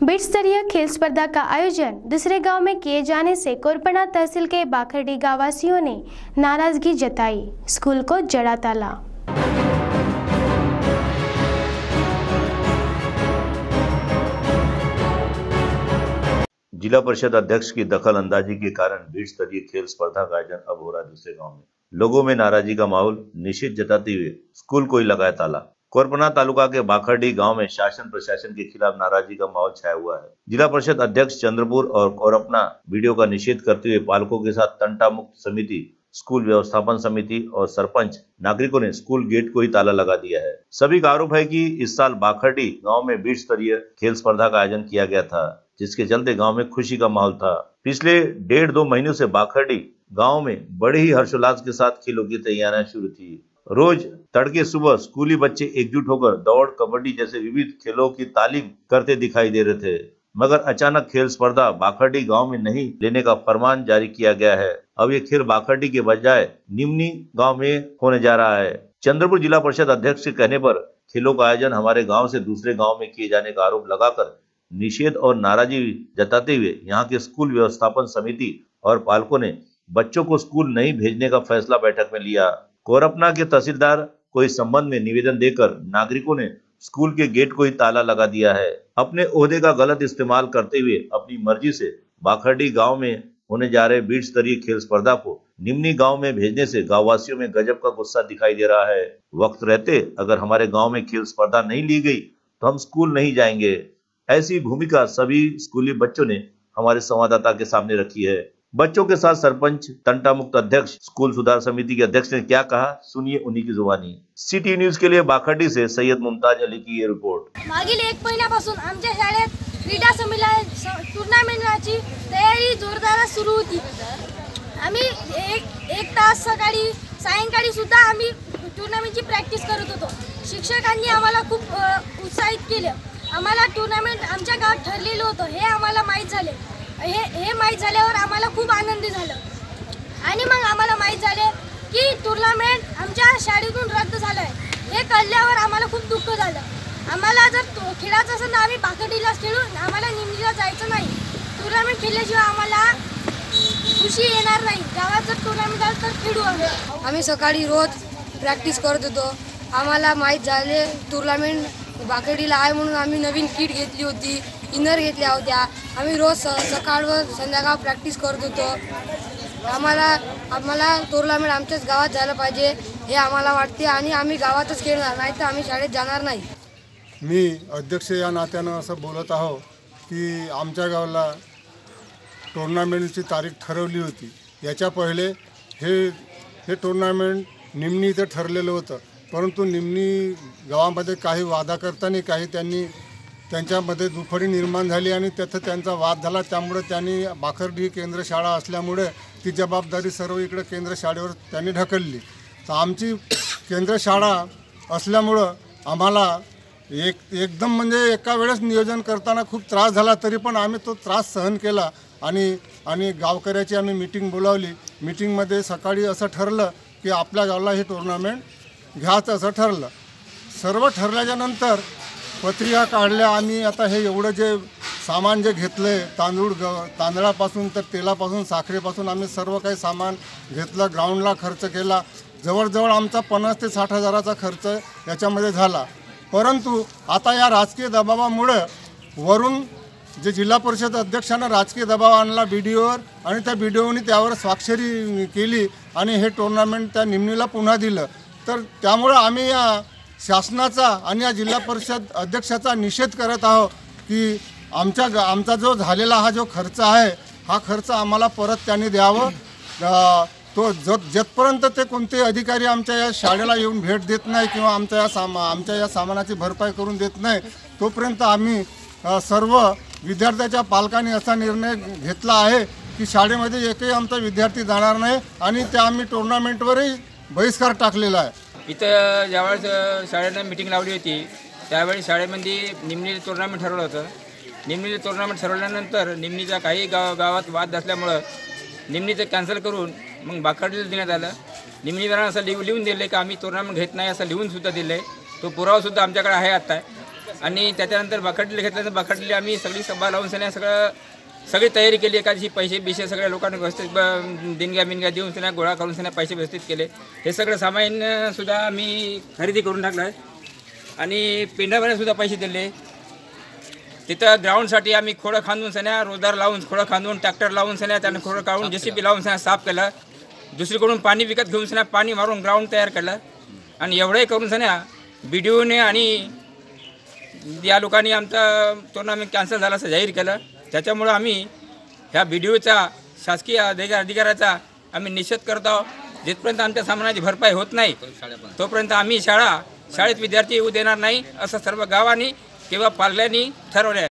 Bit स्तरीय खेल स्पर्धा का आयोजन दूसरे गांव में किए जाने से कोरपना तहसील के बाखरडी गांववासियों ने नाराजगी जताई। स्कूल को जड़ा ताला। जिला परिषद अध्यक्ष की दखल अंदाजी के कारण बीट स्तरीय खेल स्पर्धा का आयोजन अब हो रहा है दूसरे गांव में। लोगों में नाराजगी का माहौल, निषेध जताते हुए स्कूल को ही लगाया ताला। कोरपना तालुका के बाखरडी गांव में शासन प्रशासन के खिलाफ नाराजगी का माहौल छाया हुआ है। जिला परिषद अध्यक्ष चंद्रपुर और कोरपना वीडियो का निषेध करते हुए पालकों के साथ तंटा मुक्त समिति, स्कूल व्यवस्थापन समिति और सरपंच नागरिकों ने स्कूल गेट को ही ताला लगा दिया है। सभी का आरोप है कि इस साल बाखरडी गांव में बीट स्तरीय खेल स्पर्धा का आयोजन किया गया था, जिसके चलते गांव में खुशी का माहौल था। पिछले 1.5-2 महीनों से बाखरडी गांव में बड़े ही हर्षोल्लास के साथ खेलों की तैयारियां शुरू थी। रोज तड़के सुबह स्कूली बच्चे एकजुट होकर दौड़, कबड्डी जैसे विविध खेलों की तालीम करते दिखाई दे रहे थे, मगर अचानक खेल स्पर्धा बाखरडी गांव में नहीं लेने का फरमान जारी किया गया है। अब ये खेल बाखरडी के बजाय निमनी गांव में होने जा रहा है। चंद्रपुर जिला परिषद अध्यक्ष के कहने पर खेलों का आयोजन हमारे गांव से दूसरे गांव में किए जाने का आरोप लगाकर निषेध और नाराजगी जताते हुए यहाँ के स्कूल व्यवस्थापन समिति और पालकों ने बच्चों को स्कूल नहीं भेजने का फैसला बैठक में लिया। कोरपना के तहसीलदार को इस संबंध में निवेदन देकर नागरिकों ने स्कूल के गेट को ही ताला लगा दिया है। अपने ओहदे का गलत इस्तेमाल करते हुए अपनी मर्जी से बाखरडी गांव में होने जा रहे बीट स्तरीय खेल स्पर्धा को निमनी गांव में भेजने से गांववासियों में गजब का गुस्सा दिखाई दे रहा है। वक्त रहते अगर हमारे गांव में खेल स्पर्धा नहीं ली गई तो हम स्कूल नहीं जाएंगे। ऐसी भूमिका सभी स्कूली बच्चों ने हमारे संवाददाता के सामने रखी है। बच्चों के साथ सरपंच, तंटा मुक्त अध्यक्ष, स्कूल सुधार समिति के अध्यक्ष ने क्या कहा, सुनिए उन्हीं की जुबानी। सिटी न्यूज के लिए बाखरडी से सैयद मुमताज अली की ये रिपोर्ट। मागील 1 महिन्यापासून आमच्या शाळेत क्रीडा टुर्नामेंटची तयारी जोरदार सुरू होती। आम्ही एक तास सकाळी सायंकाळी सुद्धा आम्ही टुर्नामेंटची प्रॅक्टिस करत होतो। शिक्षकांनी आम्हाला खूप उत्साहित केले। आम्हाला टुर्नामेंट आमच्या गावात ठरलेलं होतं, हे आम्हाला माहीत झाले। हे माहीत झाल्यावर आम्हाला खूप आनंद झाला आणि मग आम्हाला माहीत झाले की टुर्नामेंट आमच्या शाळेतून रद्द झालं आहे। हे कळल्यावर आम्हाला खूप दुःख झालं। आम्हाला जर खेळायचं असेल तर आम्ही बाखरडीलाच खेळू, आम्हाला निमनीला जायचं नाही। टुर्नामेंट खेळल्याशिवाय आम्हाला खुशी येणार नाही। गावात जर टुर्नामेंट आलं तर खेळू आम्ही सकाळी रोज प्रॅक्टिस करत होतो। आम्हाला माहीत झाले टुर्नामेंट बाखरडीला आहे म्हणून आम्ही नवीन किट घेतली होती, इनर घेतल्या होत्या। आम्ही रोज सकाळ व संध्याकाळ प्रॅक्टिस करत होतो। आम्हाला टुर्नामेंट आमच्याच गावात झालं पाहिजे हे आम्हाला वाटते आणि आम्ही गावातच खेळणार, नाही तर आम्ही शाळेत जाणार नाही। मी अध्यक्ष या नात्यानं असं बोलत आहो की आमच्या गावाला टुर्नामेंटची तारीख ठरवली होती। याच्या पहिले हे टुर्नामेंट निमनी इथं ठरलेलं होतं, परंतु निमनी गावामध्ये काही वादाकर्त्यांनी त्यांच्यामध्ये दुफडी निर्माण झाली आणि त्यात त्यांचा वाद झाला। त्यामुळे त्यांनी बाखरडी केंद्र शाळा असल्यामुळे ती जबाबदारी सर्व इकडे केंद्र शाळेवर त्यांनी ढकलली। तर आमची केंद्र शाळा असल्यामुळं आम्हाला एकदम म्हणजे एका वेळेस नियोजन करताना खूप त्रास झाला, तरी पण आम्ही तो त्रास सहन केला आणि गावकऱ्याची आम्ही मीटिंग बोलावली। मीटिंगमध्ये सकाळी असं ठरलं की आपल्या गावाला हे टुर्नामेंट घ्यायचं असं ठरलं। सर्व ठरल्याच्यानंतर पत्रिका काढल्या। आम्ही आता हे एवढं जे सामान जे घेतलं, तांदळापासून तर तेलापासून साखरेपासून आम्ही सर्व काही सामान घेतलं। ग्राउंडला खर्च केला, जवळजवळ आमचा 50 ते 60 हजाराचा खर्च याच्यामध्ये झाला। परंतु आता या राजकीय दबावामुळे वरून जे जिल्हा परिषद अध्यक्षानं राजकीय दबाव आणला BDOवर आणि त्या BDOनी त्यावर स्वाक्षरी केली आणि हे टुर्नामेंट त्या निमनीला पुन्हा दिलं। तर त्यामुळे आम्ही या शासनाचा आणि या जिल्हा परिषद अध्यक्षाचा निषेध करत आहोत की आमचा जो झालेला हा जो खर्च आहे हा खर्च आम्हाला परत त्यांनी द्यावं। तो जतपर्यंत ते कोणते अधिकारी आमच्या या शाळेला येऊन भेट देत नाही किंवा आमच्या या सामानाची भरपाई करून देत नाही, तोपर्यंत आम्ही सर्व विद्यार्थ्याच्या पालकांनी असा निर्णय घेतला आहे की शाळेमध्ये एकही आमचा विद्यार्थी जाणार नाही आणि त्या आम्ही टुर्नामेंटवरही बहिष्कार टाकलेला आहे। इथं ज्यावेळेस शाळेनं मीटिंग लावली होती त्यावेळी शाळेमध्ये निमनी टुर्नामेंट ठरवलं होतं। निमनी टुर्नामेंट ठरवल्यानंतर निमनीचा काही गावात वाद असल्यामुळं निमनीचं कॅन्सल करून मग बाखरडीला देण्यात आलं। निमनीदारांना असं लिहून दिलं की आम्ही टुर्नामेंट घेत नाही असं लिहूनसुद्धा दिलं आहे। तो पुरावासुद्धा आमच्याकडे आहे आता। आणि त्याच्यानंतर बाखडली घेतल्यानंतर बाखडली आम्ही सगळी सभा लावून सगळी तयारी केली. एखादी पैसे बिशे सगळ्या लोकांनी व्यवस्थित देणग्या बिनग्या देऊन गोळा करून पैसे व्यवस्थित केले. हे सगळं सामान सुद्धा आम्ही खरेदी करून टाकलं आहे आणि पेंढामध्ये सुद्धा पैसे दिले. तिथं ग्राउंडसाठी आम्ही खोडं खांदून रोजदार लावून खोडं खांदून ट्रॅक्टर लावून त्यांना खोडं काढून JCB लावून साफ केलं. दुसरीकडून पाणी विकत घेऊन पाणी मारून ग्राउंड तयार केलं आणि एवढंही करून BDOने आणि या लोकांनी आमचा टुर्नामेंट कॅन्सल झाला असं जाहीर केलं. त्याच्यामुळं आम्ही ह्या BDOचा शासकीय अधिकाऱ्याचा आम्ही निषेध करत आहोत. जिथपर्यंत आमच्या सामानाची भरपाई होत नाही तोपर्यंत आम्ही शाळेत विद्यार्थी येऊ देणार नाही असं सर्व गावांनी किंवा पालकांनी ठरवलं आहे.